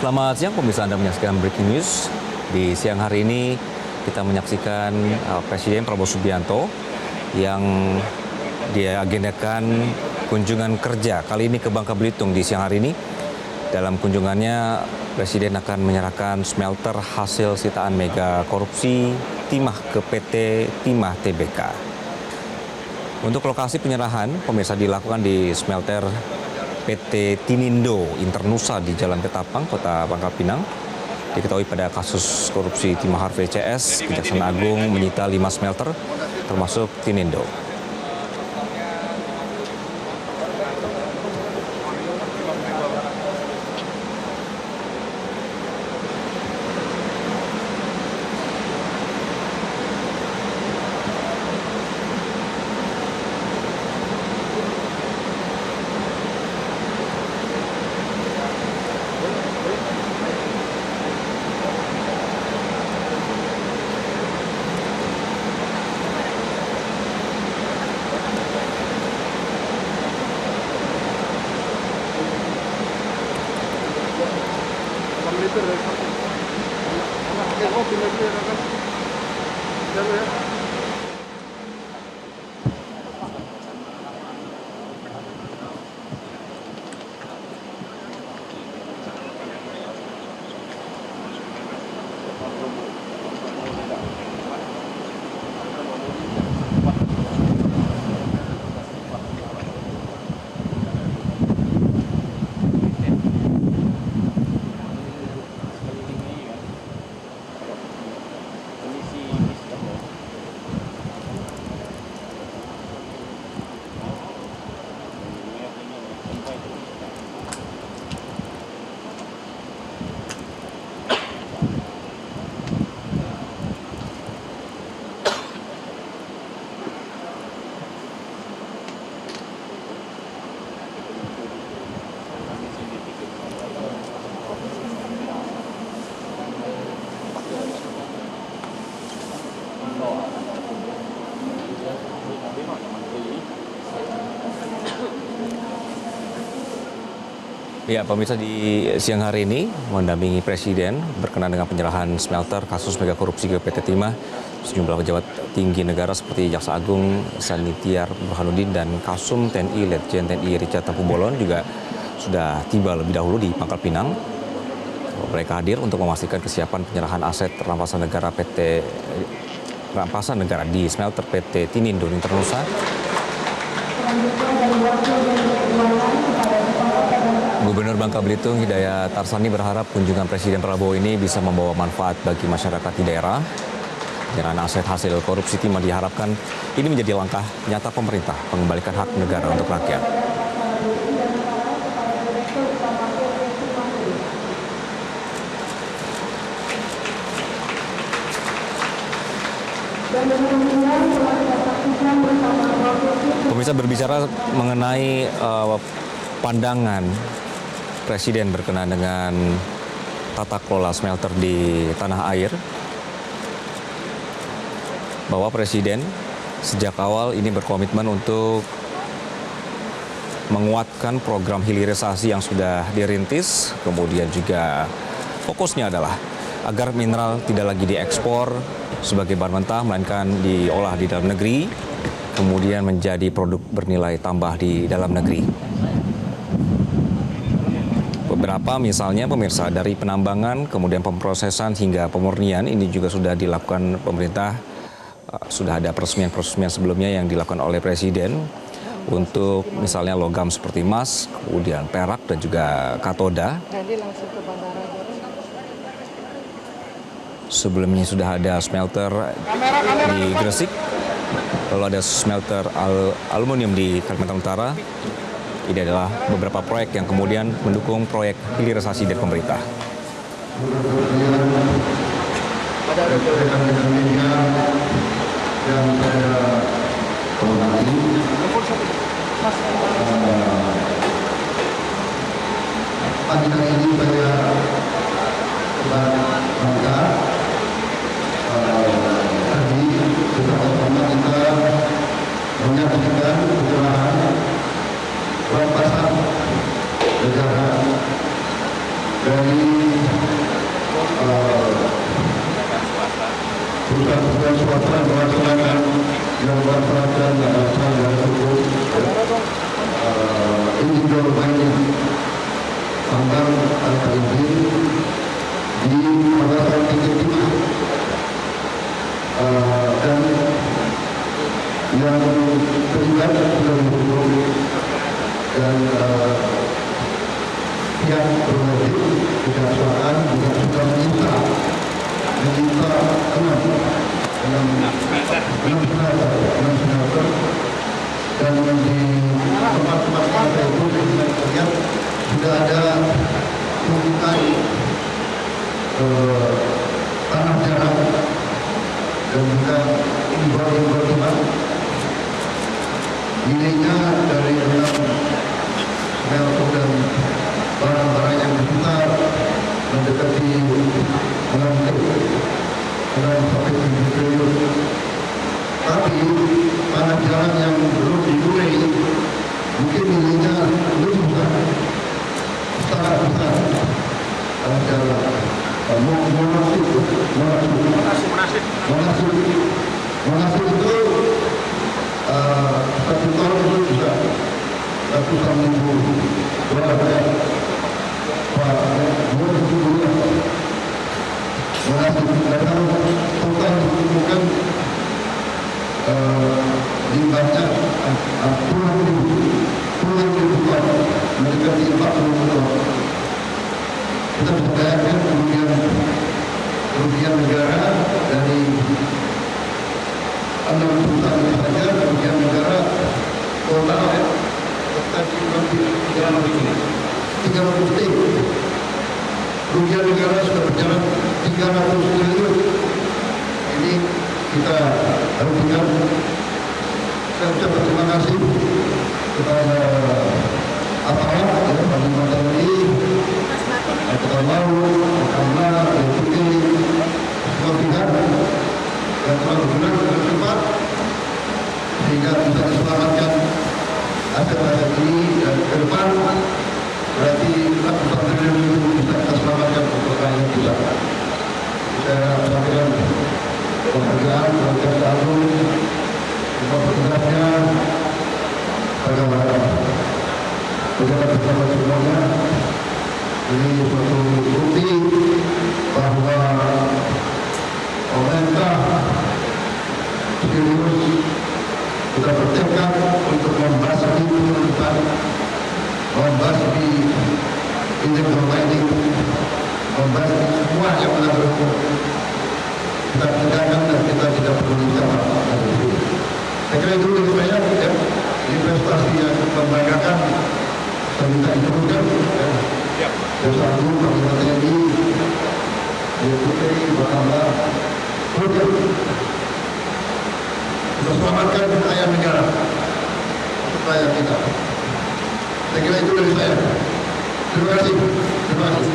Selamat siang pemirsa, Anda menyaksikan Breaking News. Di siang hari ini kita menyaksikan Presiden Prabowo Subianto yang diagendakan kunjungan kerja kali ini ke Bangka Belitung di siang hari ini. Dalam kunjungannya, Presiden akan menyerahkan smelter hasil sitaan mega korupsi timah ke PT Timah Tbk. Untuk lokasi penyerahan, pemirsa dilakukan di smelter PT Tinindo Internusa di Jalan Ketapang, Kota Pangkal Pinang. Diketahui pada kasus korupsi Timah VCS, Kejaksaan Agung menyita 5 smelter, termasuk Tinindo. Ya, pemirsa, di siang hari ini mendampingi Presiden berkenaan dengan penyerahan smelter kasus mega korupsi ke PT Timah. Sejumlah pejabat tinggi negara seperti Jaksa Agung Sanitiar Burhanuddin dan Kasum TNI Letjen TNI Richard Tampu-Bolon juga sudah tiba lebih dahulu di Pangkal Pinang. Mereka hadir untuk memastikan kesiapan penyerahan aset rampasan negara di smelter PT Tinindo Internusa. Gubernur Bangka Belitung Hidayat Tarsani berharap kunjungan Presiden Prabowo ini bisa membawa manfaat bagi masyarakat di daerah. Penyerahan aset hasil korupsi Timah diharapkan ini menjadi langkah nyata pemerintah mengembalikan hak negara untuk rakyat. Pemirsa, berbicara mengenai pandangan Presiden berkenaan dengan tata kelola smelter di tanah air, bahwa Presiden sejak awal ini berkomitmen untuk menguatkan program hilirisasi yang sudah dirintis, kemudian juga fokusnya adalah agar mineral tidak lagi diekspor sebagai bahan mentah, melainkan diolah di dalam negeri, kemudian menjadi produk bernilai tambah di dalam negeri. Beberapa misalnya pemirsa, dari penambangan, kemudian pemrosesan hingga pemurnian ini juga sudah dilakukan pemerintah. Sudah ada peresmian-peresmian sebelumnya yang dilakukan oleh Presiden untuk misalnya logam seperti emas, kemudian perak dan juga katoda. Sebelumnya sudah ada smelter di Gresik, lalu ada smelter aluminium di Kalimantan Utara. Ini adalah beberapa proyek yang kemudian mendukung proyek hilirisasi dari pemerintah. Ada rekan-rekan media yang saya hormati, pagi hari ini saya bangga tadi bersama-sama kita menyaksikan penyerahan rampasan negara dari yang terlibat dalam hukum dan pihak berwajib kejaksaan juga sudah meminta enam senator dan di tempat-tempat partai itu kita lihat sudah ada pembukaan tanah jarak dan juga imbal-imbal timah. Nilainya dari enam smelter dan barang-barang yang disita mendekati 6 sampai 7 triliun. Tapi tanah jalan yang belum dimulai mungkin nilainya lebih besar, sangat besar. Tanah jalan Monastir itu 1 tahun itu bisa ratusan ribu dolar ya. Pak, Monastir datang total bukan dibaca puluhan ribu ton, mendekati 40 ton. Kita bisa bayangkan kerugian negara dari 6 perusahaan ini saja, kerugian negara total ya, tadi lebih 300 triliun. Kerugian negara sudah berjalan 300 triliun. Ini kita harus ingat. Saya ucapkan terima kasih kepada aparat, ya, Panglima TNI, Angkatan Laut, Kamla, TNI, semua pihak yang telah bergerak dengan cepat sehingga bisa diselamatkan aset-aset ini dan ke depan berarti ratusan triliun itu bisa kita selamatkan untuk kekayaan kita. Saya sampaikan penghargaan kepada Jaksa Agung, semua petugasnya, pada pejabat pejabat semuanya. Ini suatu bukti bahwa pemerintah serius sudah bertekad untuk membasmi penuntutan, membasmi illegal mining, membasmi semua yang melanggar hukum. Kita tindakan dan kita tidak peduli siapa. Saya kira itu dari saya, ya, investasi yang membanggakan. Saya minta disebutkan, ya, Jaksa Agung, Panglima TNI, Deputi, Bakamla, untuk selamatkan kekayaan negara, kekayaan kita. Saya kira itu dari saya. Terima kasih. Terima kasih.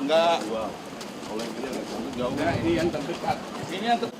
Enggak. Jauh. Nah, ini yang terdekat. Ini yang terdekat.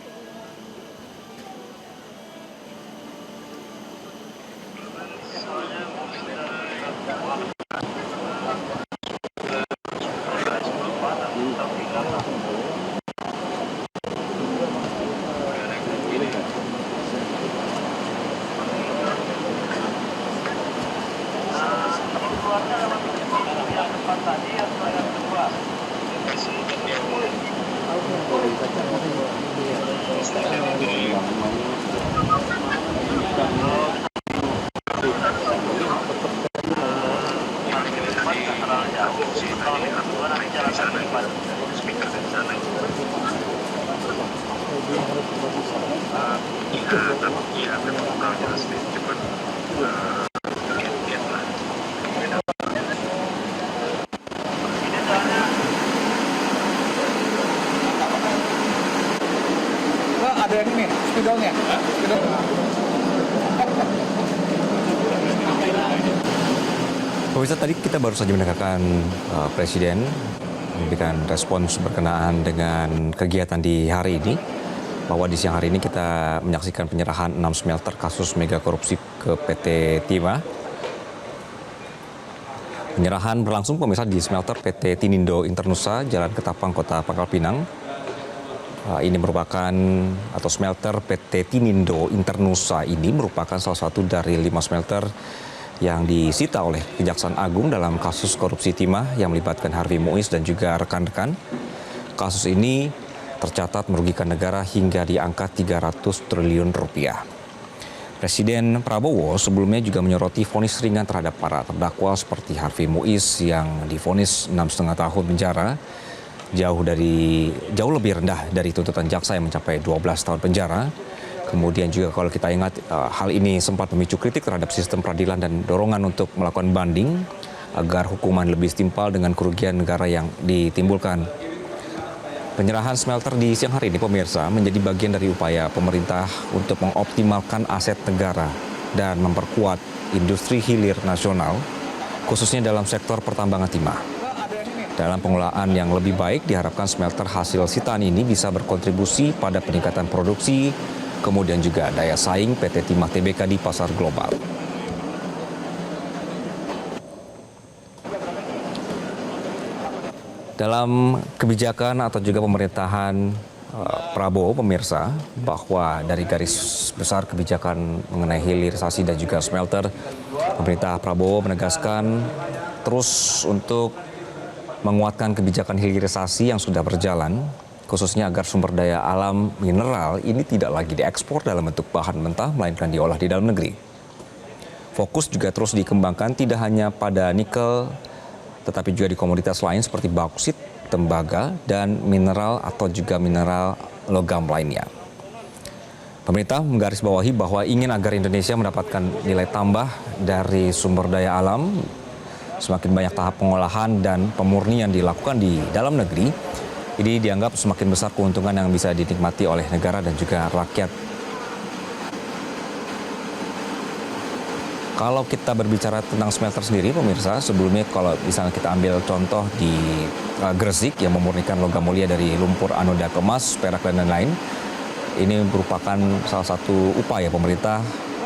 Ada yang ini, spidolnya. Spidol. Pemirsa, tadi kita baru saja mendengarkan Presiden memberikan respons berkenaan dengan kegiatan di hari ini. Bahwa di siang hari ini kita menyaksikan penyerahan 6 smelter kasus mega korupsi ke PT Timah. Penyerahan berlangsung pemirsa di smelter PT Tinindo Internusa, Jalan Ketapang, Kota Pangkal Pinang. Ini merupakan atau smelter PT Tinindo Internusa ini merupakan salah satu dari 5 smelter yang disita oleh Kejaksaan Agung dalam kasus korupsi timah yang melibatkan Harvey Muiz dan juga rekan-rekan. Kasus ini tercatat merugikan negara hingga di angka 300 triliun rupiah. Presiden Prabowo sebelumnya juga menyoroti vonis ringan terhadap para terdakwa seperti Harvey Muiz yang divonis 6,5 tahun penjara, jauh lebih rendah dari tuntutan jaksa yang mencapai 12 tahun penjara. Kemudian juga kalau kita ingat hal ini sempat memicu kritik terhadap sistem peradilan dan dorongan untuk melakukan banding agar hukuman lebih setimpal dengan kerugian negara yang ditimbulkan. Penyerahan smelter di siang hari ini pemirsa menjadi bagian dari upaya pemerintah untuk mengoptimalkan aset negara dan memperkuat industri hilir nasional khususnya dalam sektor pertambangan timah. Dalam pengelolaan yang lebih baik diharapkan smelter hasil sitaan ini bisa berkontribusi pada peningkatan produksi kemudian juga daya saing PT Timah Tbk di pasar global. Dalam kebijakan atau juga pemerintahan Prabowo pemirsa bahwa dari garis besar kebijakan mengenai hilirisasi dan juga smelter, pemerintah Prabowo menegaskan terus untuk menguatkan kebijakan hilirisasi yang sudah berjalan, khususnya agar sumber daya alam mineral ini tidak lagi diekspor dalam bentuk bahan mentah, melainkan diolah di dalam negeri. Fokus juga terus dikembangkan tidak hanya pada nikel, tetapi juga di komoditas lain seperti bauksit, tembaga, dan mineral atau juga mineral logam lainnya. Pemerintah menggarisbawahi bahwa ingin agar Indonesia mendapatkan nilai tambah dari sumber daya alam, semakin banyak tahap pengolahan dan pemurnian dilakukan di dalam negeri, ini dianggap semakin besar keuntungan yang bisa dinikmati oleh negara dan juga rakyat. Kalau kita berbicara tentang smelter sendiri, pemirsa, sebelumnya kalau misalnya kita ambil contoh di Gresik yang memurnikan logam mulia dari lumpur anoda ke emas, perak, dan lain-lain, ini merupakan salah satu upaya pemerintah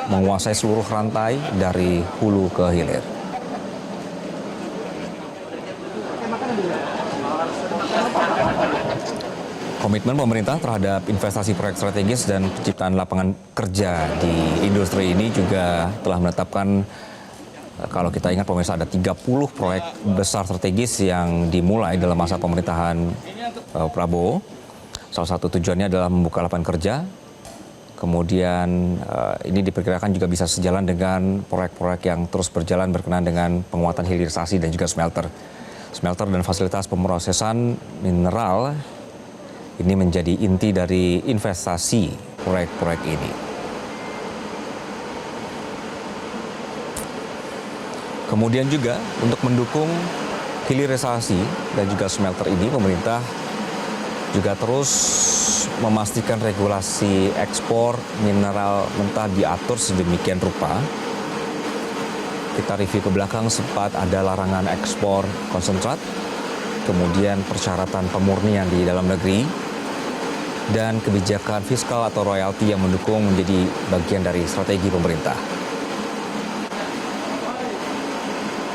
menguasai seluruh rantai dari hulu ke hilir. Komitmen pemerintah terhadap investasi proyek strategis dan penciptaan lapangan kerja di industri ini juga telah menetapkan, kalau kita ingat pemirsa, ada 30 proyek besar strategis yang dimulai dalam masa pemerintahan Prabowo. Salah satu tujuannya adalah membuka lapangan kerja. Kemudian ini diperkirakan juga bisa sejalan dengan proyek-proyek yang terus berjalan berkenaan dengan penguatan hilirisasi dan juga smelter. Smelter dan fasilitas pemrosesan mineral ini menjadi inti dari investasi proyek-proyek ini. Kemudian juga untuk mendukung hilirisasi dan juga smelter ini, pemerintah juga terus memastikan regulasi ekspor mineral mentah diatur sedemikian rupa. Kita review ke belakang, sempat ada larangan ekspor konsentrat, kemudian persyaratan pemurnian di dalam negeri, dan kebijakan fiskal atau royalti yang mendukung menjadi bagian dari strategi pemerintah.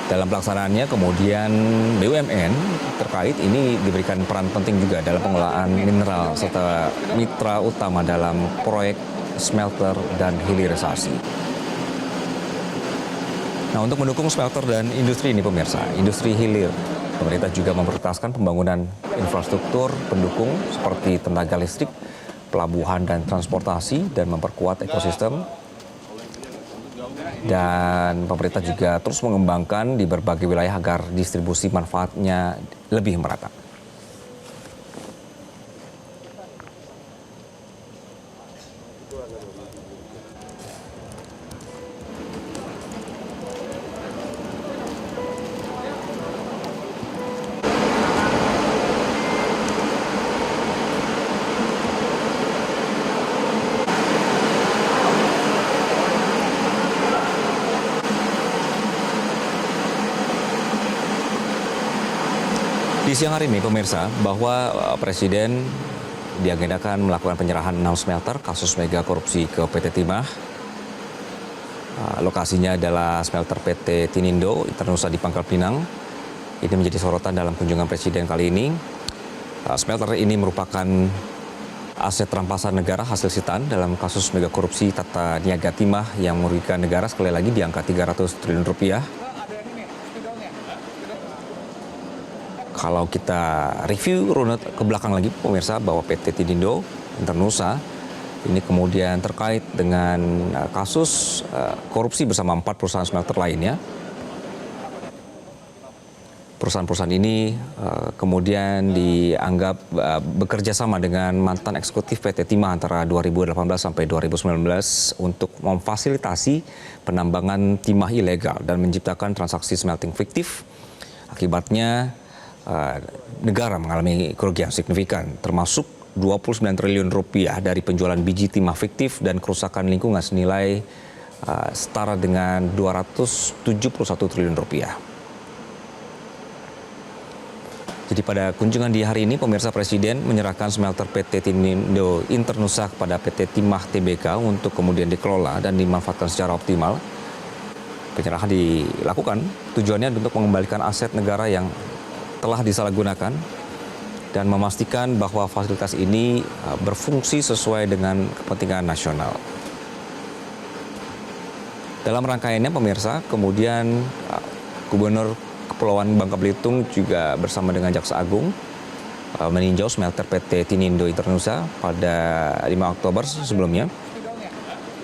Dalam pelaksanaannya kemudian BUMN terkait ini diberikan peran penting juga dalam pengelolaan mineral serta mitra utama dalam proyek smelter dan hilirisasi. Nah, untuk mendukung smelter dan industri ini pemirsa, industri hilir, pemerintah juga memprioritaskan pembangunan infrastruktur pendukung seperti tenaga listrik, pelabuhan dan transportasi, dan memperkuat ekosistem. Dan pemerintah juga terus mengembangkan di berbagai wilayah agar distribusi manfaatnya lebih merata. Di siang hari ini pemirsa bahwa Presiden diagendakan melakukan penyerahan 6 smelter kasus mega korupsi ke PT Timah. Lokasinya adalah smelter PT Tinindo Internusa di Pangkal Pinang. Ini menjadi sorotan dalam kunjungan Presiden kali ini. Smelter ini merupakan aset rampasan negara hasil sitaan dalam kasus mega korupsi tata niaga timah yang merugikan negara sekali lagi di angka 300 triliun rupiah. Kalau kita review runut ke belakang lagi pemirsa bahwa PT Tinindo Internusa ini kemudian terkait dengan kasus korupsi bersama 4 perusahaan smelter lainnya. Perusahaan-perusahaan ini kemudian dianggap bekerja sama dengan mantan eksekutif PT Timah antara 2018 sampai 2019 untuk memfasilitasi penambangan timah ilegal dan menciptakan transaksi smelting fiktif. Akibatnya negara mengalami kerugian signifikan, termasuk 29 triliun rupiah dari penjualan biji timah fiktif dan kerusakan lingkungan senilai setara dengan 271 triliun rupiah. Jadi pada kunjungan di hari ini, pemirsa, Presiden menyerahkan smelter PT Tinindo Internusa kepada PT Timah Tbk untuk kemudian dikelola dan dimanfaatkan secara optimal. Penyerahan dilakukan tujuannya untuk mengembalikan aset negara yang telah disalahgunakan dan memastikan bahwa fasilitas ini berfungsi sesuai dengan kepentingan nasional. Dalam rangkaiannya pemirsa, kemudian Gubernur Kepulauan Bangka Belitung juga bersama dengan Jaksa Agung meninjau smelter PT Tinindo Internusa pada 5 Oktober sebelumnya.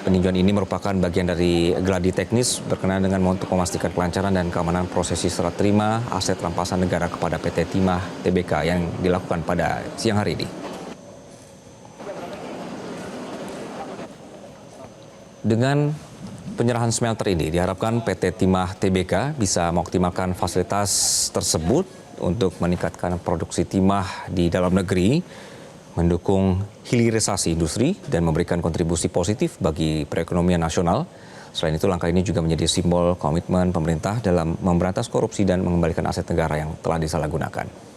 Peninjauan ini merupakan bagian dari geladi teknis berkenaan dengan untuk memastikan kelancaran dan keamanan prosesi serah terima aset rampasan negara kepada PT Timah Tbk yang dilakukan pada siang hari ini. Dengan penyerahan smelter ini diharapkan PT Timah Tbk bisa mengoptimalkan fasilitas tersebut untuk meningkatkan produksi timah di dalam negeri, mendukung hilirisasi industri dan memberikan kontribusi positif bagi perekonomian nasional. Selain itu, langkah ini juga menjadi simbol komitmen pemerintah dalam memberantas korupsi dan mengembalikan aset negara yang telah disalahgunakan.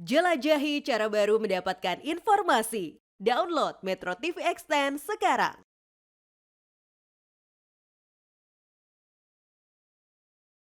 Jelajahi cara baru mendapatkan informasi. Download Metro TV Extend sekarang.